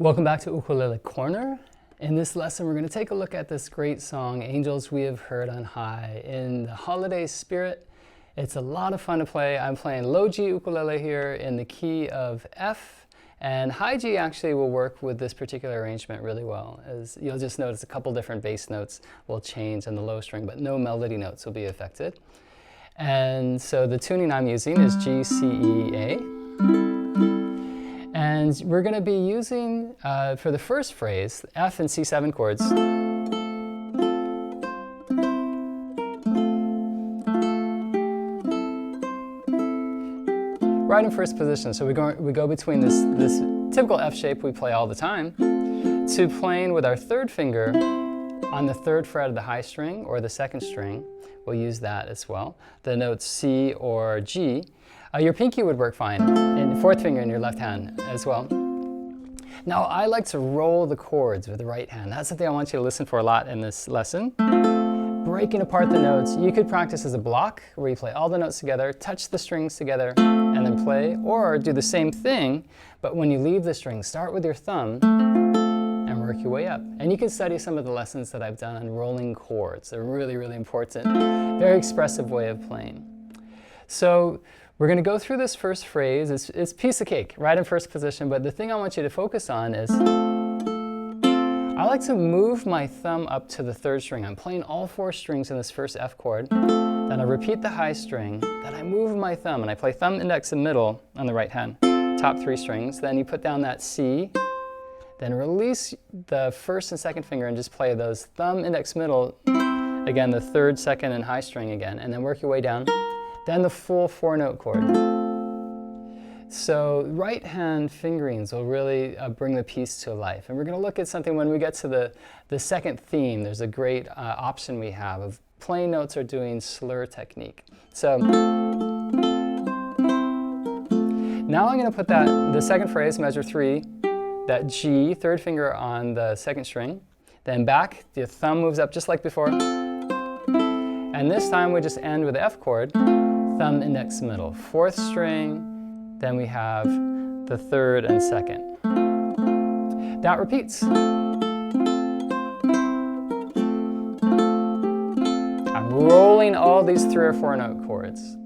Welcome back to Ukulele Corner. In this lesson, we're going to take a look at this great song, Angels We Have Heard on High, in the holiday spirit. It's a lot of fun to play. I'm playing low G ukulele here in the key of F, and high G actually will work with this particular arrangement really well. As you'll just notice, a couple different bass notes will change on the low string, but no melody notes will be affected. And so the tuning I'm using is G, C, E, A. And we're going to be using, for the first phrase, F and C7 chords. Right in first position. So we go between this typical F shape we play all the time to playing with our third finger on the third fret of the high string or the second string. We'll use that as well. The notes C or G. Your pinky would work fine, and fourth finger in your left hand as well. Now, I like to roll the chords with the right hand. That's something I want you to listen for a lot in this lesson. Breaking apart the notes. You could practice as a block, where you play all the notes together, touch the strings together, and then play, or do the same thing, but when you leave the string, start with your thumb and work your way up. And you can study some of the lessons that I've done on rolling chords. They're really, really important, very expressive way of playing. So, we're going to go through this first phrase. It's piece of cake, right in first position, but the thing I want you to focus on is I like to move my thumb up to the third string. I'm playing all four strings in this first F chord. Then I repeat the high string. Then I move my thumb, and I play thumb, index, and middle on the right hand. Top three strings. Then you put down that C. Then release the first and second finger and just play those thumb, index, middle. Again, the third, second, and high string again. And then work your way down. Then the full four-note chord. So right hand fingerings will really bring the piece to life. And we're going to look at something when we get to the second theme. There's a great option we have of playing notes or doing slur technique. So now I'm going to put the second phrase, measure 3, that G, third finger on the second string. Then back, the thumb moves up just like before. And this time we just end with the F chord. Thumb, index, middle, fourth string, then we have the third and second. That repeats. I'm rolling all these 3 or 4 note chords.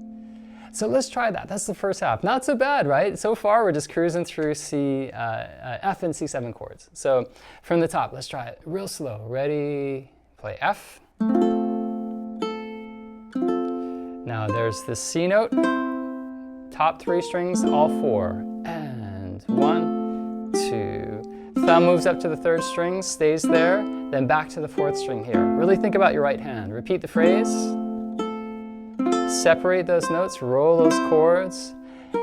So let's try that. That's the first half. Not so bad, right? So far we're just cruising through F and C7 chords. So from the top, let's try it real slow. Ready? Play F. Now there's the C note, top 3 strings, all 4, and 1, 2. Thumb moves up to the third string, stays there, then back to the fourth string here. Really think about your right hand. Repeat the phrase, separate those notes, roll those chords,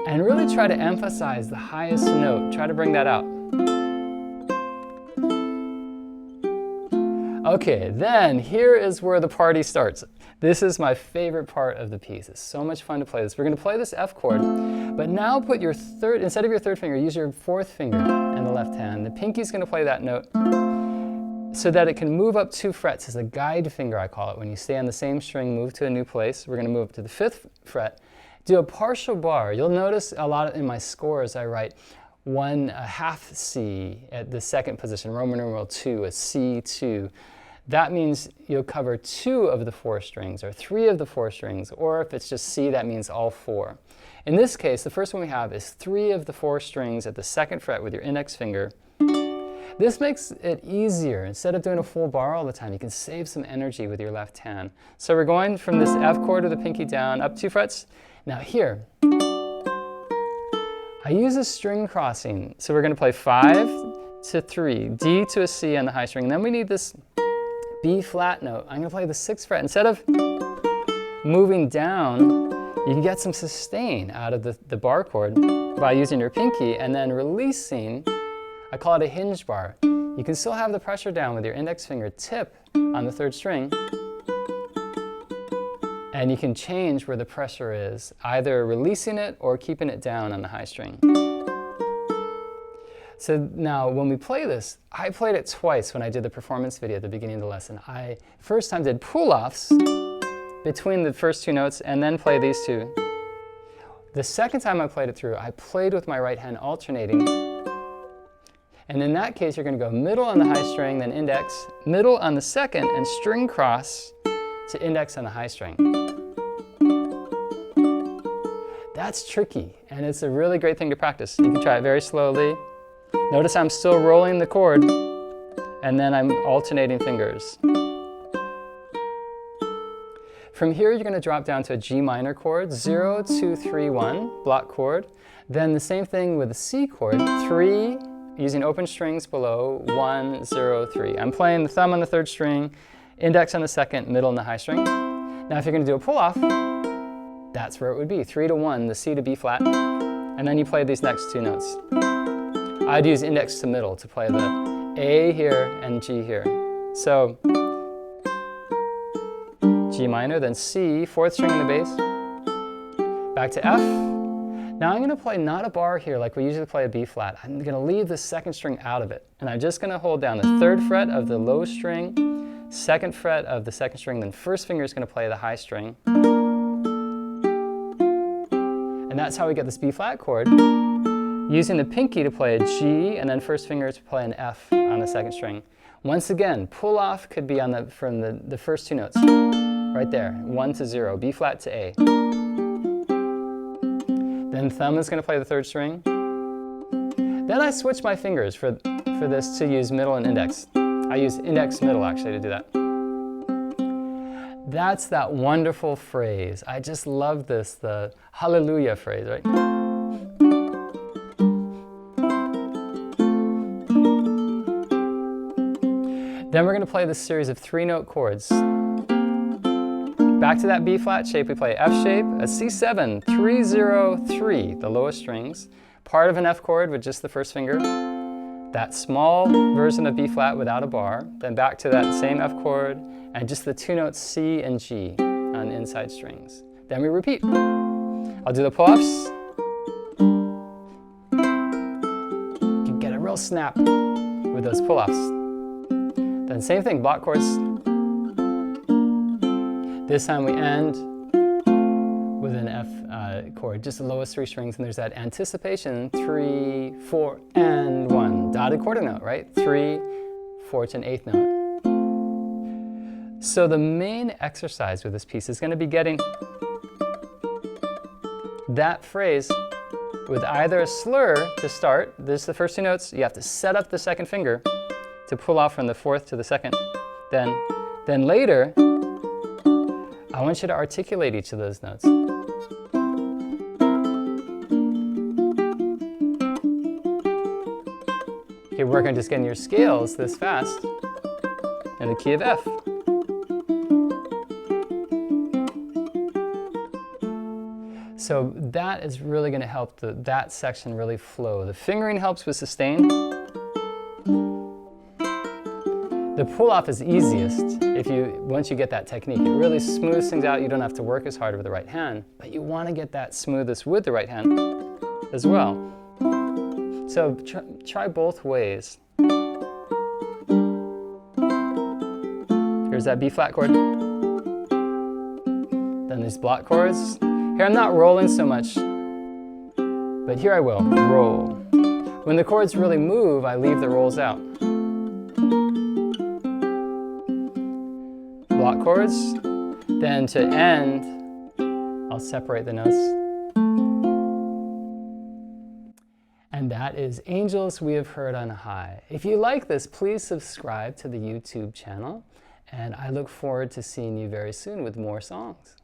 and really try to emphasize the highest note. Try to bring that out. Okay, then here is where the party starts. This is my favorite part of the piece. It's so much fun to play this. We're going to play this F chord, but now put your instead of your third finger, use your fourth finger in the left hand. The pinky's going to play that note. so that it can move up 2 frets as a guide finger, I call it. When you stay on the same string, move to a new place. We're going to move up to the 5th fret. Do a partial bar. You'll notice a lot in my scores I write a half C at the 2nd position, Roman numeral 2, a C2. That means you'll cover 2 of the 4 strings, or 3 of the 4 strings, or if it's just C, that means all 4. In this case, the first one we have is 3 of the 4 strings at the 2nd fret with your index finger. This makes it easier. Instead of doing a full bar all the time, you can save some energy with your left hand. So we're going from this F chord with the pinky down, up 2 frets. Now here, I use a string crossing. So we're going to play 5 to 3, D to a C on the high string. And then we need this B flat note. I'm going to play the 6th fret. Instead of moving down, you can get some sustain out of the bar chord by using your pinky and then releasing. I call it a hinge bar. You can still have the pressure down with your index finger tip on the 3rd string. And you can change where the pressure is, either releasing it or keeping it down on the high string. So now when we play this, I played it twice when I did the performance video at the beginning of the lesson. I first time did pull-offs between the first 2 notes and then play these 2. The second time I played it through, I played with my right hand alternating. And in that case, you're going to go middle on the high string, then index, middle on the 2nd, and string cross to index on the high string. That's tricky, and it's a really great thing to practice. You can try it very slowly. Notice I'm still rolling the chord, and then I'm alternating fingers. From here, you're going to drop down to a G minor chord, 0, 2, 3, 1, block chord. Then the same thing with the C chord, 3, using open strings below, 1, 0, 3. I'm playing the thumb on the 3rd string, index on the 2nd, middle on the high string. Now if you're going to do a pull-off, that's where it would be, 3 to 1, the C to B flat, and then you play these next 2 notes. I'd use index to middle to play the A here and G here. So G minor, then C, 4th string in the bass, back to F. Now I'm going to play not a bar here like we usually play a B flat. I'm going to leave the 2nd string out of it. And I'm just going to hold down the 3rd fret of the low string, 2nd fret of the 2nd string, then 1st finger is going to play the high string. And that's how we get this B flat chord, using the pinky to play a G and then 1st finger to play an F on the 2nd string. Once again, pull off could be on from the first 2 notes, right there, 1 to 0, B flat to A. Then thumb is going to play the 3rd string. Then I switch my fingers for this to use middle and index. I use index middle actually to do that. That's that wonderful phrase. I just love this, the hallelujah phrase, right? Then we're going to play this series of 3-note chords. Back to that B flat shape, we play F shape, a C7, 3, 0, 3, the lowest strings, part of an F chord with just the 1st finger, that small version of B flat without a bar, then back to that same F chord, and just the 2 notes C and G on inside strings. Then we repeat. I'll do the pull-offs. You can get a real snap with those pull-offs. Then same thing, block chords. This time we end with an F chord, just the lowest 3 strings, and there's that anticipation, 3, 4, and 1. Dotted quarter note, right? 3, 4 to an 8th note. So the main exercise with this piece is going to be getting that phrase with either a slur to start. This is the first 2 notes. You have to set up the 2nd finger to pull off from the 4th to the 2nd. Then later, I want you to articulate each of those notes. You work on just getting your scales this fast in the key of F. So that is really going to help that section really flow. The fingering helps with sustain. The pull-off is easiest once you get that technique. It really smooths things out. You don't have to work as hard with the right hand, but you want to get that smoothest with the right hand as well. So try both ways. Here's that B flat chord. Then these block chords. Here I'm not rolling so much, but here I will, roll. When the chords really move, I leave the rolls out. Block chords. Then to end, I'll separate the notes. And that is Angels We Have Heard on High. If you like this, please subscribe to the YouTube channel, and I look forward to seeing you very soon with more songs.